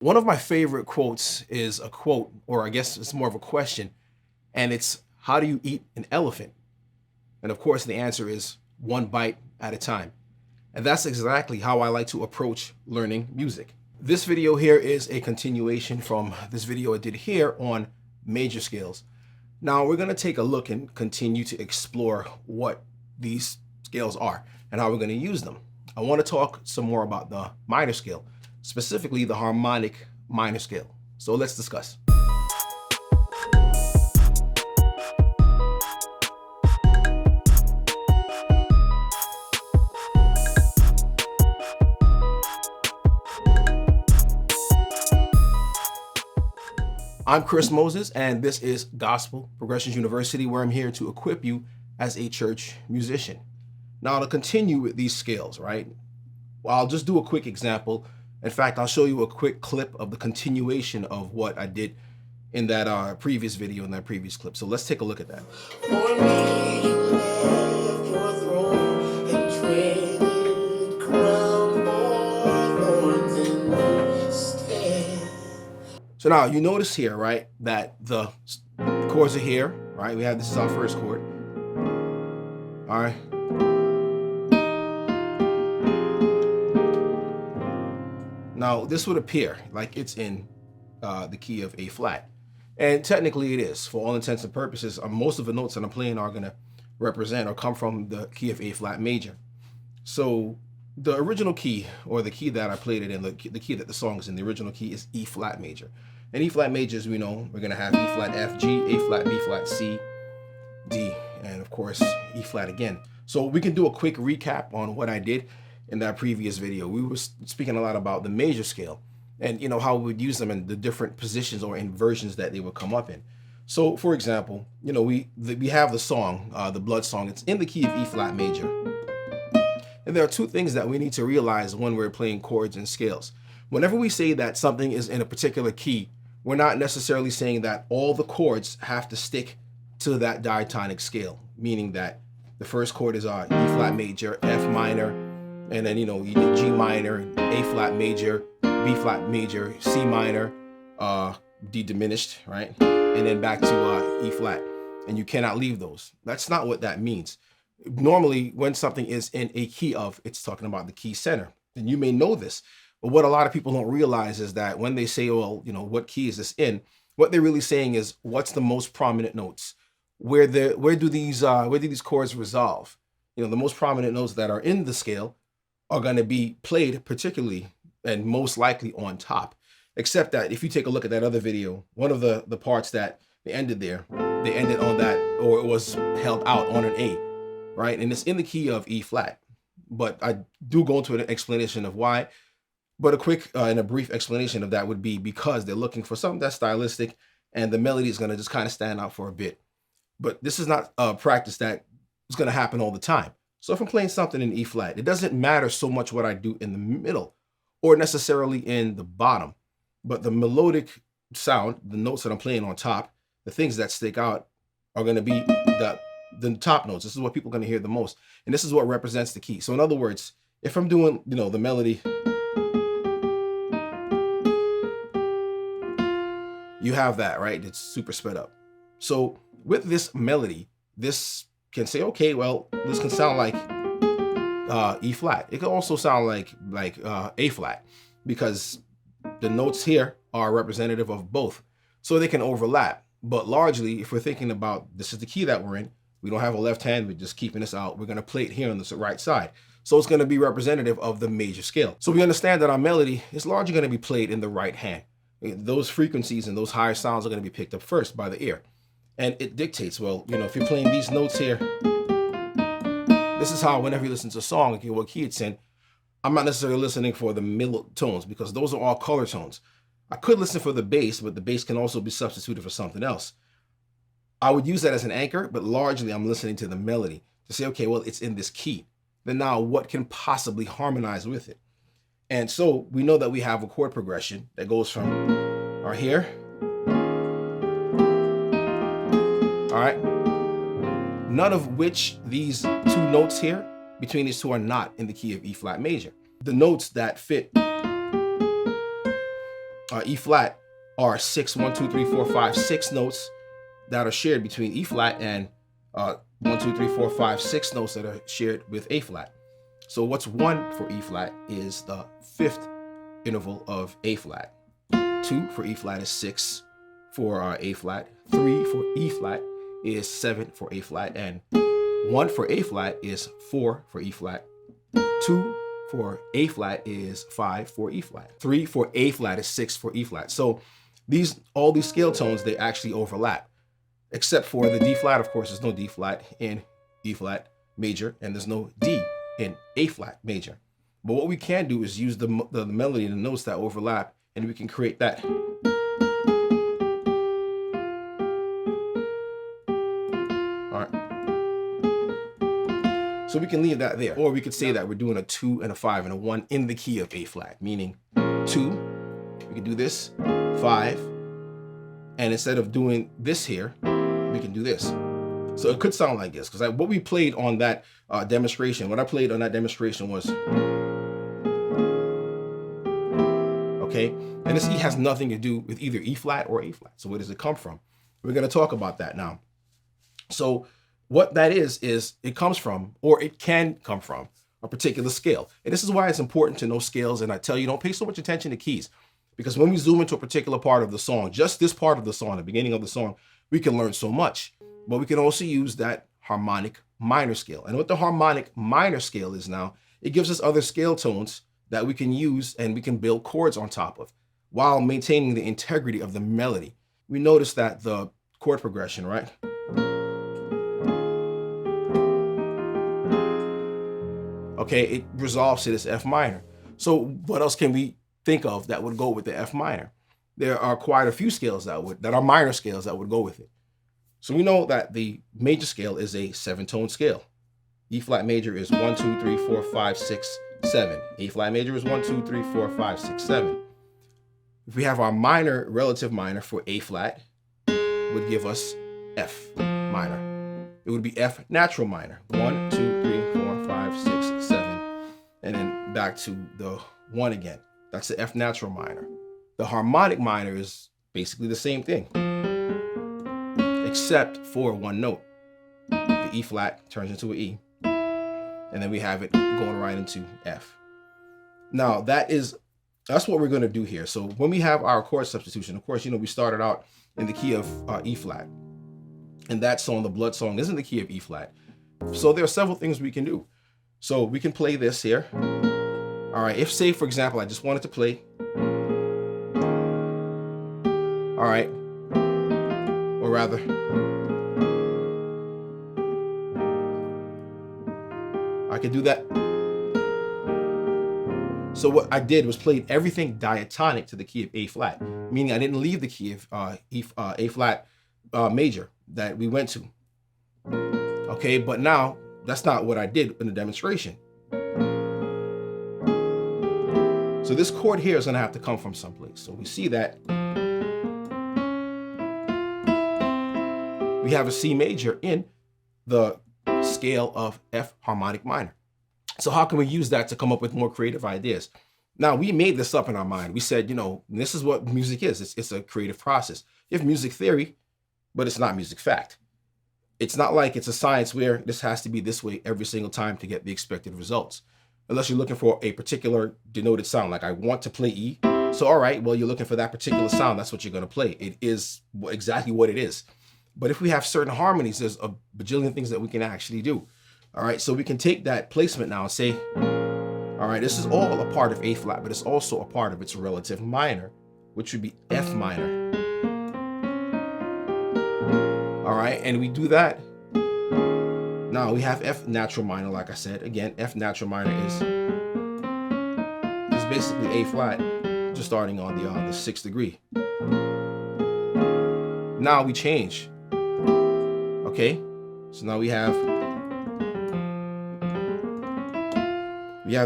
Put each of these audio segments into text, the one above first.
One of my favorite quotes is a quote, or I guess it's more of a question, and it's, how do you eat an elephant? And of course, the answer is one bite at a time. And that's exactly how I like to approach learning music. This video here is a continuation from this video I did here on major scales. Now we're going to take a look and continue to explore what these scales are and how we're going to use them. I want to talk some more about the minor scale, specifically the harmonic minor scale. So let's discuss. I'm Chris Moses, and this is Gospel Progressions University, where I'm here to equip you as a church musician. Now, to continue with these scales, right? Well, I'll just do a quick example. In fact, I'll show you a quick clip of the continuation of what I did in that previous video, in that previous clip. So let's take a look at that. For me, you left your throne and traded crown for thorns instead. So now you notice here, right, that the chords are here, right? We have, this is our first chord. All right. Now, this would appear like it's in the key of A flat. And technically it is. For all intents and purposes, most of the notes that I'm playing are going to represent or come from the key of A flat major. So the original key, or the key that I played it in, the key that the song is in, the original key is E flat major. And E flat majors, we know, we're going to have E flat, F, G, A flat, B flat, C, D, and of course, E flat again. So we can do a quick recap on what I did in that previous video. We were speaking a lot about the major scale and, how we would use them in the different positions or inversions that they would come up in. So for example, we have the song, the Blood song. It's in the key of E flat major. And there are two things that we need to realize when we're playing chords and scales. Whenever we say that something is in a particular key, we're not necessarily saying that all the chords have to stick to that diatonic scale, meaning that the first chord is E flat major, F minor, and then, you did G minor, A flat major, B flat major, C minor, D diminished, right? And then back to E flat. And you cannot leave those. That's not what that means. Normally, when something is in a key of, it's talking about the key center. And you may know this, but what a lot of people don't realize is that when they say, well, what key is this in? What they're really saying is, what's the most prominent notes? Where do these chords resolve? The most prominent notes that are in the scale are going to be played particularly and most likely on top. Except that if you take a look at that other video, one of the parts that they ended there, they ended on that, or it was held out on an A, right? And it's in the key of E flat. But I do go into an explanation of why. But a quick and a brief explanation of that would be because they're looking for something that's stylistic, and the melody is going to just kind of stand out for a bit. But this is not a practice that is going to happen all the time. So if I'm playing something in E flat, it doesn't matter so much what I do in the middle or necessarily in the bottom, but the melodic sound, the notes that I'm playing on top, the things that stick out are going to be the top notes. This is what people are going to hear the most. And this is what represents the key. So in other words, if I'm doing, the melody, you have that, right? It's super sped up. So with this melody, this can say, okay, well, this can sound like E flat. It can also sound like A flat, because the notes here are representative of both. So they can overlap. But largely, if we're thinking about this is the key that we're in, we don't have a left hand, we're just keeping this out. We're going to play it here on the right side. So it's going to be representative of the major scale. So we understand that our melody is largely going to be played in the right hand. Those frequencies and those higher sounds are going to be picked up first by the ear. And it dictates, well, if you're playing these notes here, this is how whenever you listen to a song, okay, what key it's in, I'm not necessarily listening for the middle tones because those are all color tones. I could listen for the bass, but the bass can also be substituted for something else. I would use that as an anchor, but largely I'm listening to the melody to say, okay, well, it's in this key. Then now what can possibly harmonize with it? And so we know that we have a chord progression that goes from our here. All right. None of which these two notes here between these two are not in the key of E flat major. The notes that fit E flat are 6, 1, 2, 3, 4, 5, 6 notes that are shared between E flat and 1, 2, 3, 4, 5, 6 notes that are shared with A flat. So what's 1 for E flat is the 5th interval of A flat. 2 for E flat is 6 for A flat. 3 for E flat is 7 for A flat. And 1 for A flat is 4 for E flat. 2 for A flat is 5 for E flat. 3 for A flat is 6 for E flat. So all these scale tones, they actually overlap, except for the D flat. Of course, there's no D flat in E flat major, and there's no D in A flat major. But what we can do is use the melody and the notes that overlap, and we can create that. All right. So we can leave that there. Or we could say that we're doing a 2 and a 5 and a 1 in the key of A flat, meaning 2, we can do this, 5, and instead of doing this here, we can do this. So it could sound like this, because what we played on that demonstration, what I played on that demonstration was, okay, and this E has nothing to do with either E flat or A flat. So where does it come from? We're going to talk about that now. So what that is it comes from, or it can come from, a particular scale. And this is why it's important to know scales. And I tell you, don't pay so much attention to keys, because when we zoom into a particular part of the song, just this part of the song, the beginning of the song, we can learn so much. But we can also use that harmonic minor scale. And what the harmonic minor scale is now, it gives us other scale tones that we can use and we can build chords on top of while maintaining the integrity of the melody. We notice that the chord progression, right? Okay, it resolves to this F minor. So what else can we think of that would go with the F minor? There are quite a few scales that are minor scales that would go with it. So we know that the major scale is a 7-tone scale. E flat major is 1, 2, 3, 4, 5, 6, 7. A flat major is 1, 2, 3, 4, 5, 6, 7. If we have our minor, relative minor for A flat, would give us F minor. It would be F natural minor. 1, 2, 3, 4, 5, 6, 7. And then back to the 1 again. That's the F natural minor. The harmonic minor is basically the same thing, except for one note. The E flat turns into an E, and then we have it going right into F. Now that's what we're going to do here. So when we have our chord substitution, of course, we started out in the key of E flat, and that song, the Blood Song, is in the key of E flat. So there are several things we can do. So we can play this here. All right, if say, for example, I just wanted to play, all right, or rather, I could do that. So what I did was played everything diatonic to the key of A flat, meaning I didn't leave the key of A flat major that we went to. Okay, but now that's not what I did in the demonstration. So this chord here is going to have to come from someplace. So we see that we have a C major in the scale of F harmonic minor. So how can we use that to come up with more creative ideas? Now, we made this up in our mind. We said, this is what music is. It's a creative process. You have music theory, but it's not music fact. It's not like it's a science where this has to be this way every single time to get the expected results. Unless you're looking for a particular denoted sound, like I want to play E. So, all right, well, you're looking for that particular sound. That's what you're going to play. It is exactly what it is. But if we have certain harmonies, there's a bajillion things that we can actually do. All right, so we can take that placement now and say, all right, this is all a part of A flat, but it's also a part of its relative minor, which would be F minor. All right, and we do that. Now we have F natural minor, like I said. Again, F natural minor is basically A flat, just starting on the 6th degree. Now we change. Okay, so now we have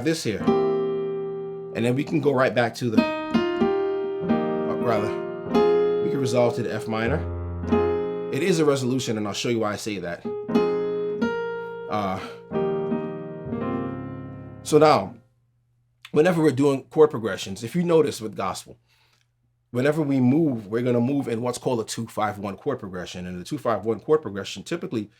this here, and then we can go right back to we can resolve to the F minor. It is a resolution, and I'll show you why I say that. So now, whenever we're doing chord progressions, if you notice with gospel, whenever we move, we're going to move in what's called a 2-5-1 chord progression. And the 2-5-1 chord progression, typically,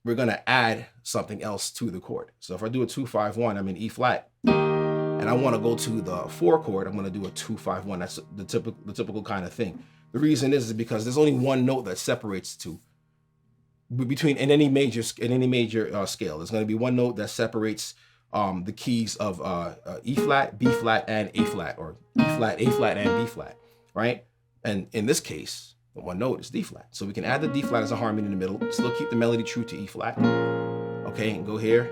we're going to add something else to the chord. So if I do a 2-5-1, I'm in E flat, and I want to go to the 4 chord, I'm going to do a 2-5-1. That's the typical kind of thing. The reason is because there's only one note that separates the two. Between in any major scale, there's going to be one note that separates the keys of E flat, B flat, and A flat, or E flat, A flat, and B flat, right? And in this case, the one note is D flat. So we can add the D flat as a harmony in the middle, still keep the melody true to E flat. Okay, and go here.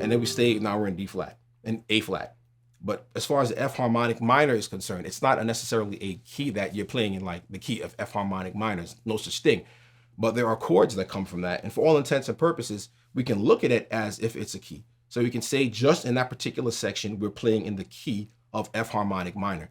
And then we stay, now we're in D flat and A flat. But as far as the F harmonic minor is concerned, it's not necessarily a key that you're playing in, like the key of F harmonic minor. There's no such thing. But there are chords that come from that. And for all intents and purposes, we can look at it as if it's a key. So we can say just in that particular section, we're playing in the key of F harmonic minor.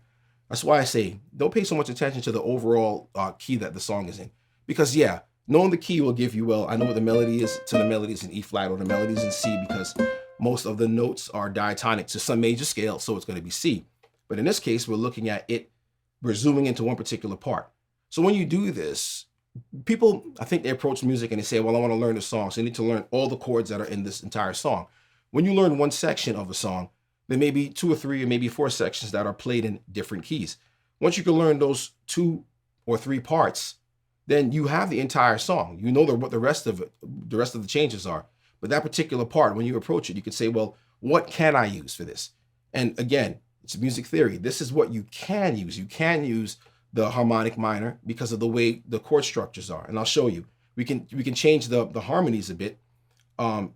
That's why I say, don't pay so much attention to the overall key that the song is in. Because yeah, knowing the key will give you, well, I know what the melody is, so the melody is in E flat or the melody is in C, because most of the notes are diatonic to some major scale, so it's going to be C. But in this case, we're looking at it, we're zooming into one particular part. So when you do this, people, I think they approach music and they say, well, I want to learn the song, so you need to learn all the chords that are in this entire song. When you learn one section of a song, there may be 2 or 3 or maybe 4 sections that are played in different keys. Once you can learn those 2 or 3 parts, then you have the entire song. You know what the rest of the changes are. But that particular part, when you approach it, you could say, well, what can I use for this? And again, it's music theory. This is what you can use. You can use the harmonic minor because of the way the chord structures are. And I'll show you. We can change the harmonies a bit,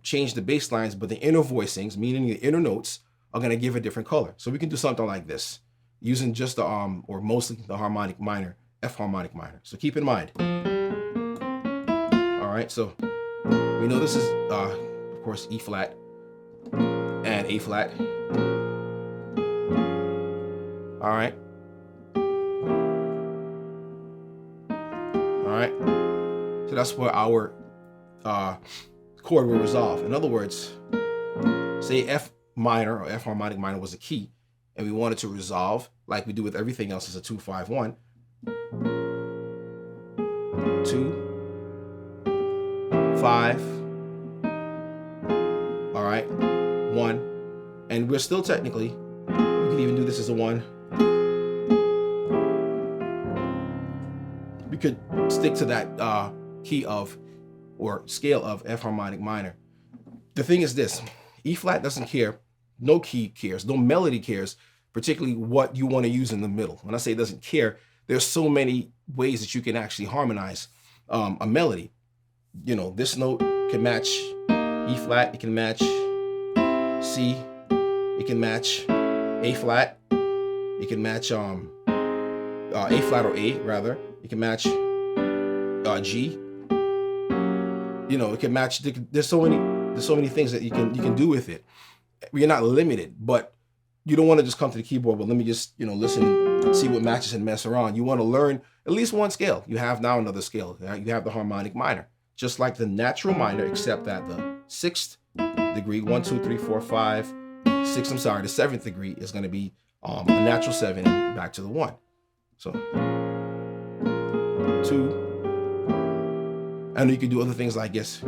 change the bass lines, but the inner voicings, meaning the inner notes, are going to give a different color. So we can do something like this, using just the, or mostly the harmonic minor, F harmonic minor. So keep in mind. All right, so we know this is, of course, E flat and A flat. All right. All right. So that's where our chord will resolve. In other words, say F minor or F harmonic minor was a key, and we wanted to resolve like we do with everything else as a 2-5-1. 2, 5, all right, 1, and we're still technically, we can even do this as a 1. We could stick to that key of, or scale of F harmonic minor. The thing is this, E flat doesn't care, no key cares, no melody cares, particularly what you want to use in the middle. When I say it doesn't care, there's so many ways that you can actually harmonize a melody. You know, this note can match E flat, it can match C, it can match A flat, it can match A flat or A rather, it can match G. You know, it can match. There's so many things that you can do with it. You're not limited, but you don't want to just come to the keyboard. But let me just listen, see what matches and mess around. You want to learn at least one scale. You have now another scale. You have the harmonic minor, just like the natural minor, except that the 6th degree, 1, 2, 3, 4, 5, 6. I'm sorry, the 7th degree is going to be a natural 7 and back to the 1. So 2. And you can do other things like this.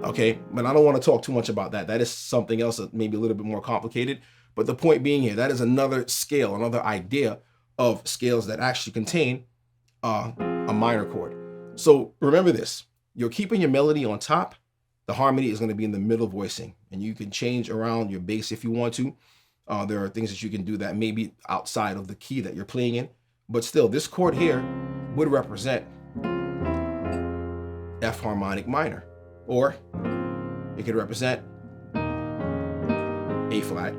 Okay, but I don't want to talk too much about that. That is something else that may be a little bit more complicated. But the point being here, that is another scale, another idea of scales that actually contain a minor chord. So remember this, you're keeping your melody on top. The harmony is going to be in the middle voicing, and you can change around your bass if you want to. There are things that you can do that may be outside of the key that you're playing in, but still this chord here would represent F harmonic minor, or it could represent A flat,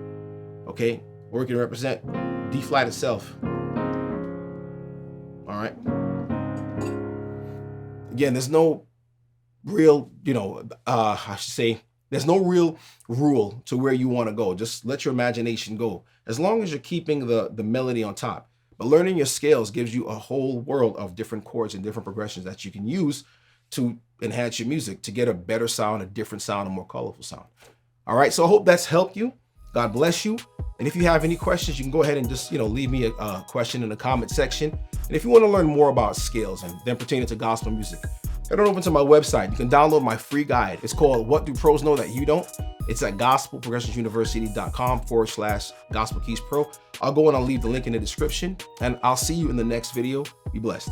okay? Or it can represent D flat itself. All right. Again, there's no real, I should say, there's no real rule to where you want to go. Just let your imagination go. As long as you're keeping the melody on top. But learning your scales gives you a whole world of different chords and different progressions that you can use to enhance your music, to get a better sound, a different sound, a more colorful sound. All right, so I hope that's helped you. God bless you. And if you have any questions, you can go ahead and just, leave me a question in the comment section. And if you want to learn more about scales and then pertaining to gospel music, head on over to my website. You can download my free guide. It's called What Do Pros Know That You Don't? It's at gospelprogressionsuniversity.com/gospel keys pro. I'll go and I'll leave the link in the description, and I'll see you in the next video. Be blessed.